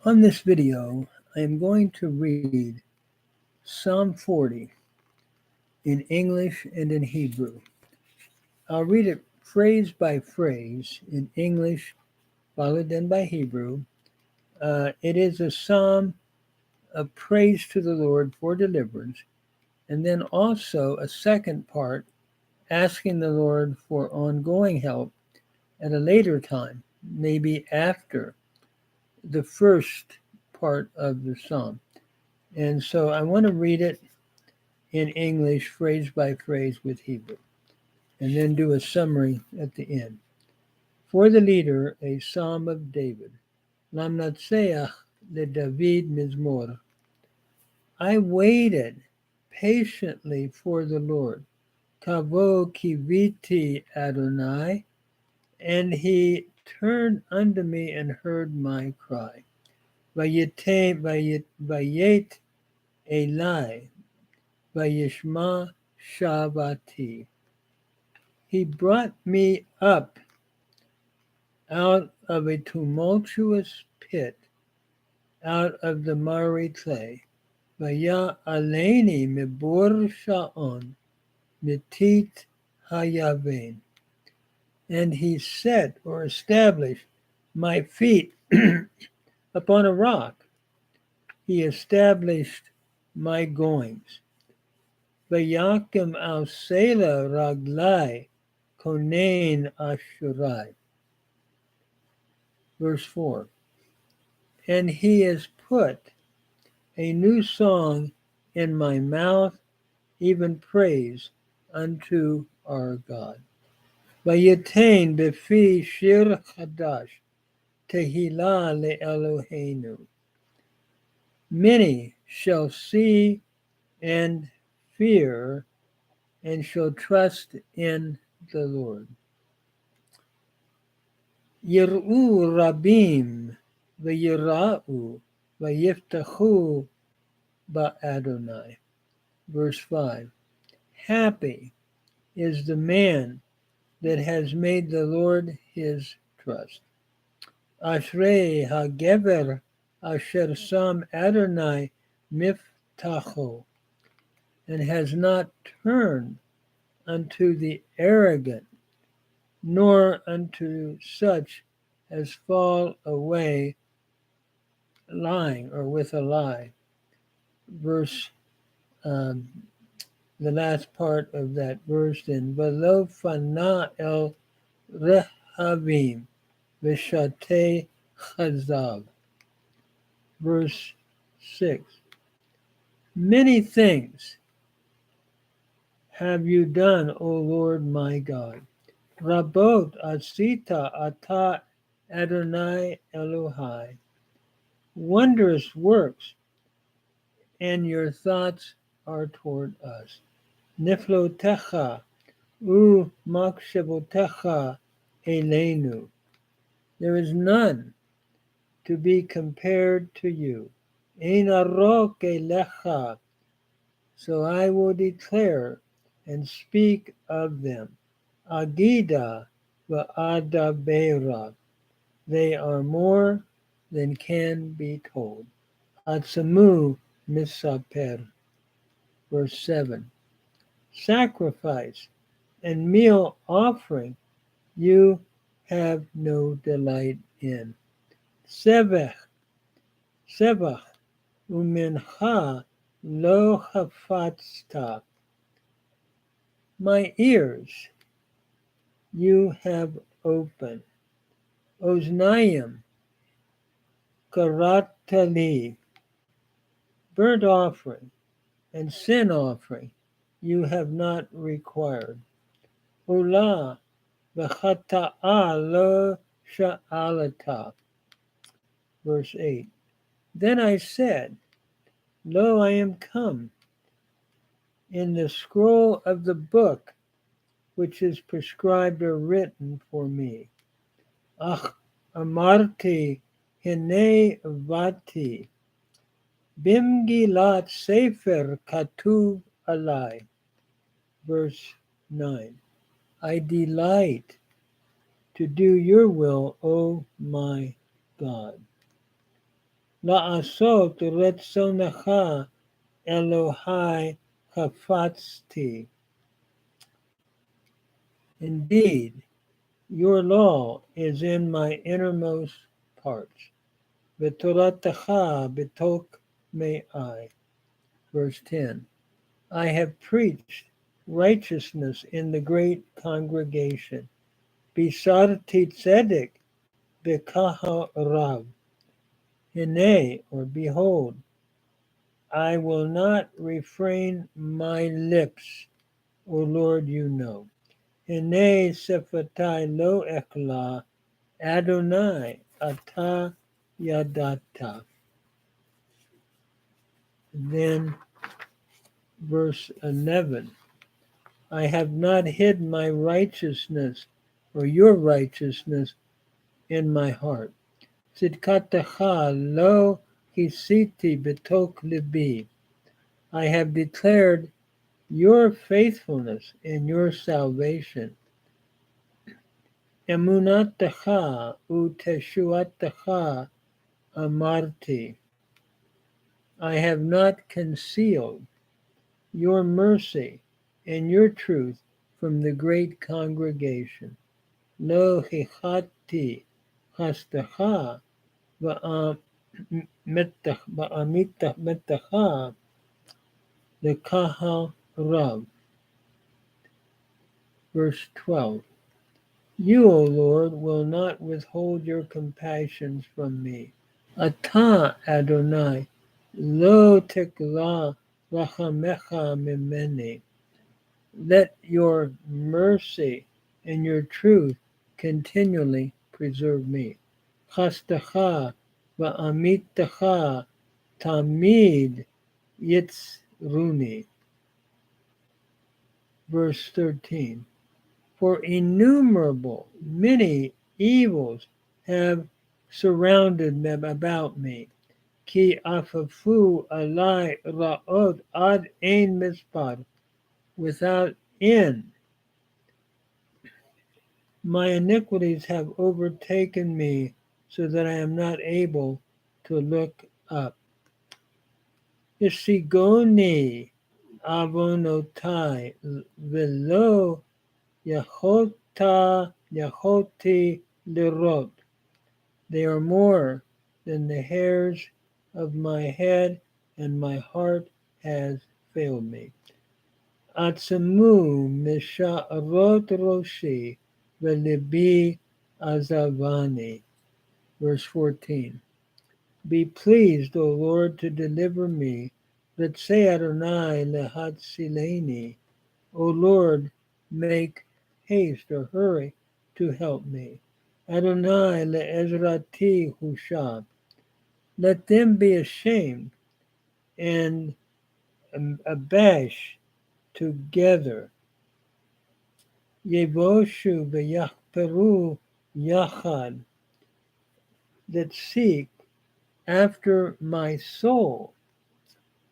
On this video, I am going to read Psalm 40 in English and in Hebrew. I'll read it phrase by phrase in English, followed then by Hebrew. It is a psalm of praise to the Lord for deliverance, and then also a second part asking the Lord for ongoing help at a later time, maybe after the first part of the psalm. And so I want to read it in English, phrase by phrase with Hebrew, and then do a summary at the end. For the leader, a psalm of David. Lamnatseach le David Mizmor. I waited patiently for the Lord. Kavo kiviti Adonai, and he turned unto me and heard my cry. Vayet Elai, Vayishma Shavati. He brought me up out of a tumultuous pit, out of the miry clay. Vaya aleni mibur sha'on, mitit hayavein. And he set or established my feet upon a rock. He established my goings. Vayakim al sela raglai, konain ashurai. Verse 4. And he has put a new song in my mouth, even praise unto our God. Vayitain befi shir chadash, tehillah leEloheinu. Many shall see and fear and shall trust in the Lord. Yir'u rabim v'yira'u v'yiftachu ba'Adonai. Verse 5. Happy is the man that has made the Lord his trust. Ashrei hagever asher sam Adonai miftacho, and has not turned unto the arrogant, nor unto such as fall away lying or with a lie. Verse, the last part of that verse then, V'lo fana el rehavim v'shatei chazav. Verse 6. Many things have you done, O Lord my God. Rabot asita ata Adonai Elohai. Wondrous works, and your thoughts are toward us. Niflotecha u makshavotecha elenu. There is none to be compared to you. Ein arok elecha. So I will declare and speak of them. Agida va'adabera. They are more than can be told. Atsamu misaper. Verse 7. Sacrifice and meal offering you have no delight in. Sevach umincha lo hafatzta. My ears you have opened. Oznayim karatali. Burnt offering and sin offering you have not required. Ula v'chata'a lo sha'alata. Verse 8. Then I said, Lo, I am come. In the scroll of the book which is prescribed or written for me. Ach amarti hine vati. Bimgilat sefer katuv alai. Verse 9. I delight to do your will, O my God. La'asot retzonecha Elohai chafatzti. Indeed, your law is in my innermost parts. V'toratacha betok me'ai. Verse 10. I have preached righteousness in the great congregation. Bisarti tzedek bekaha rav. Hine, or behold, I will not refrain my lips, O Lord, you know. Hine sefatai lo ekla, Adonai ata yadata. Then verse 11. I have not hid my righteousness or your righteousness in my heart. Tzidkatacha lo kisiti betok libi. I have declared your faithfulness and your salvation. Emunatacha uteshuatacha amarti. I have not concealed your mercy and your truth from the great congregation. Lo hichati chastacha va'amita metacha lekahal rav. Verse 12. You, O Lord, will not withhold your compassions from me. Ata Adonai, lo tekla rachamecha mimeni. Let your mercy and your truth continually preserve me. Chastacha va'amitacha tamid yitzruni. Verse 13. For innumerable, many evils have surrounded me about me. Ki afafu alai ra'od ad ein mispad. Without end, my iniquities have overtaken me so that I am not able to look up. Isigoni avonotai velo yachoti lirot. They are more than the hairs of my head, and my heart has failed me. Atzemu misha'arot roshi velibi azavani. Verse 14. Be pleased, O Lord, to deliver me. Let's say Adonai lehatzileni. O Lord, make haste or hurry to help me. Adonai le'ezrati hushab. Let them be ashamed and abashed together. Yevoshu v'yachperu yachad. That seek after my soul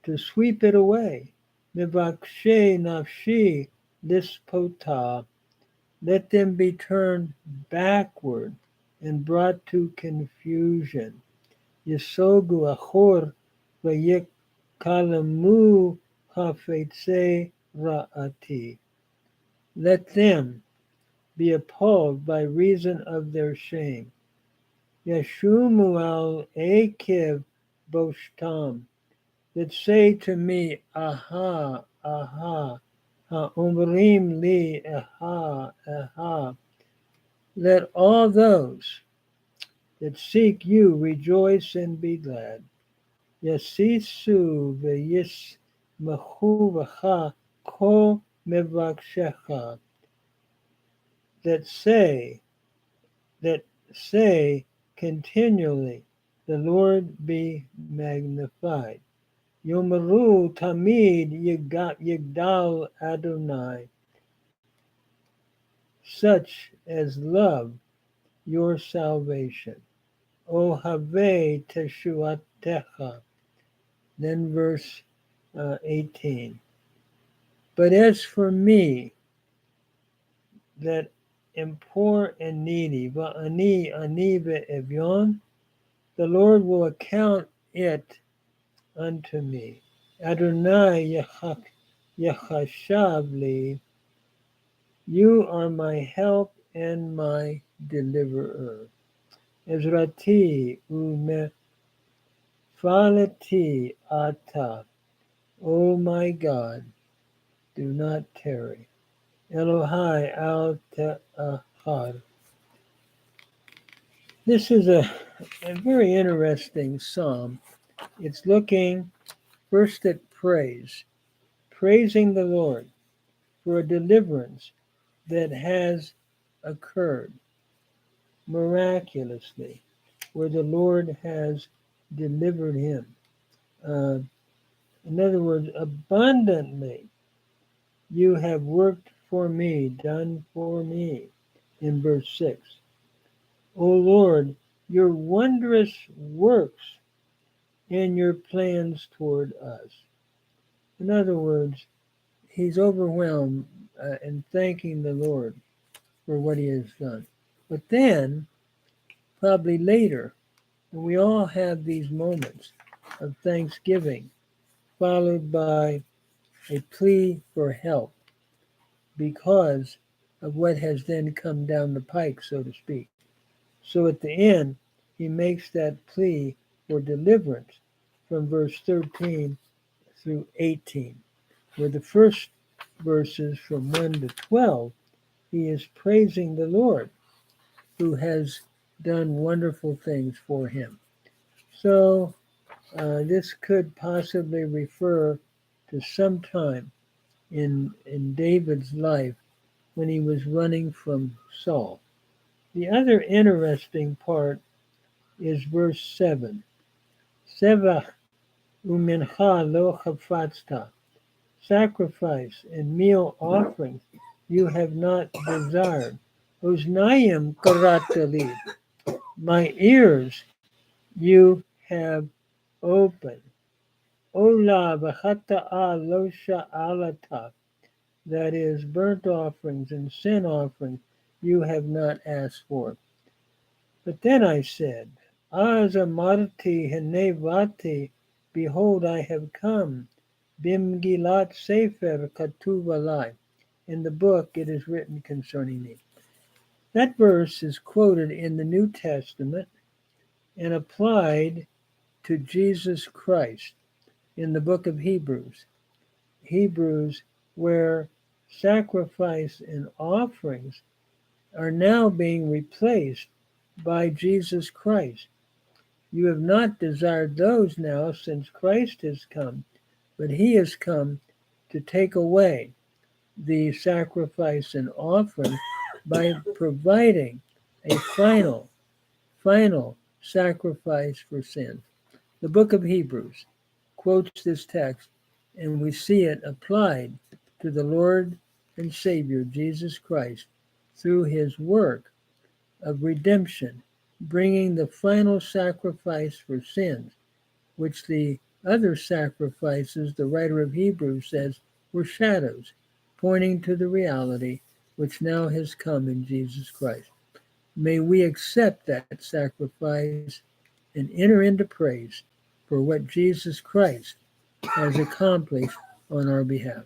to sweep it away. Mivakshe nafshi lispota. Let them be turned backward and brought to confusion. Yesogu achor v'yekalamu hafetze ra'ati. Let them be appalled by reason of their shame. Yeshumu al akev boshtam. That say to me, Aha, aha, ha'omrim li, aha, aha. Let all those that seek you rejoice and be glad. Yasisu v'yismachu v'cha kol mevakshecha. That say continually, the Lord be magnified. Yomeru tamid yigdal Adonai. Such as love your salvation. O have teshuatecha. Then verse 18. But as for me, that am poor and needy, va'ani ani ve'evyon, the Lord will account it unto me. Adonai Yachashav li, you are my help and my deliverer. Ezrati umefaleti ata, O my God, do not tarry. Elohai al ta'achar. This is a very interesting psalm. It's looking first at praise, praising the Lord for a deliverance that has occurred miraculously, where the Lord has delivered him. Uh, in other words, abundantly you have worked for me, done for me, in verse 6. O Lord, your wondrous works and your plans toward us. In other words, he's overwhelmed in thanking the Lord for what he has done. But then, probably later, we all have these moments of thanksgiving, followed by a plea for help because of what has then come down the pike, so to speak. So at the end, he makes that plea for deliverance from verse 13 through 18, where the first verses from 1 to 12, he is praising the Lord who has done wonderful things for him. So this could possibly refer to some time in David's life when he was running from Saul. The other interesting part is verse 7. Sevach umincha lo chafatzta. Sacrifice and meal offerings you have not desired. Oznayim karatali. My ears you have opened. Ola v'chata'a lo sha'alata. That is, burnt offerings and sin offerings you have not asked for. But then I said, Az amarti henevati, behold, I have come. Bim gilat sefer katuv alai. In the book it is written concerning me. That verse is quoted in the New Testament and applied to Jesus Christ in the book of Hebrews. Hebrews, where sacrifice and offerings are now being replaced by Jesus Christ. You have not desired those now since Christ has come, but he has come to take away the sacrifice and offering by providing a final sacrifice for sin. The book of Hebrews quotes this text, and we see it applied to the Lord and Savior Jesus Christ through his work of redemption, bringing the final sacrifice for sins, which the other sacrifices, the writer of Hebrews says, were shadows, pointing to the reality which now has come in Jesus Christ. May we accept that sacrifice and enter into praise for what Jesus Christ has accomplished on our behalf.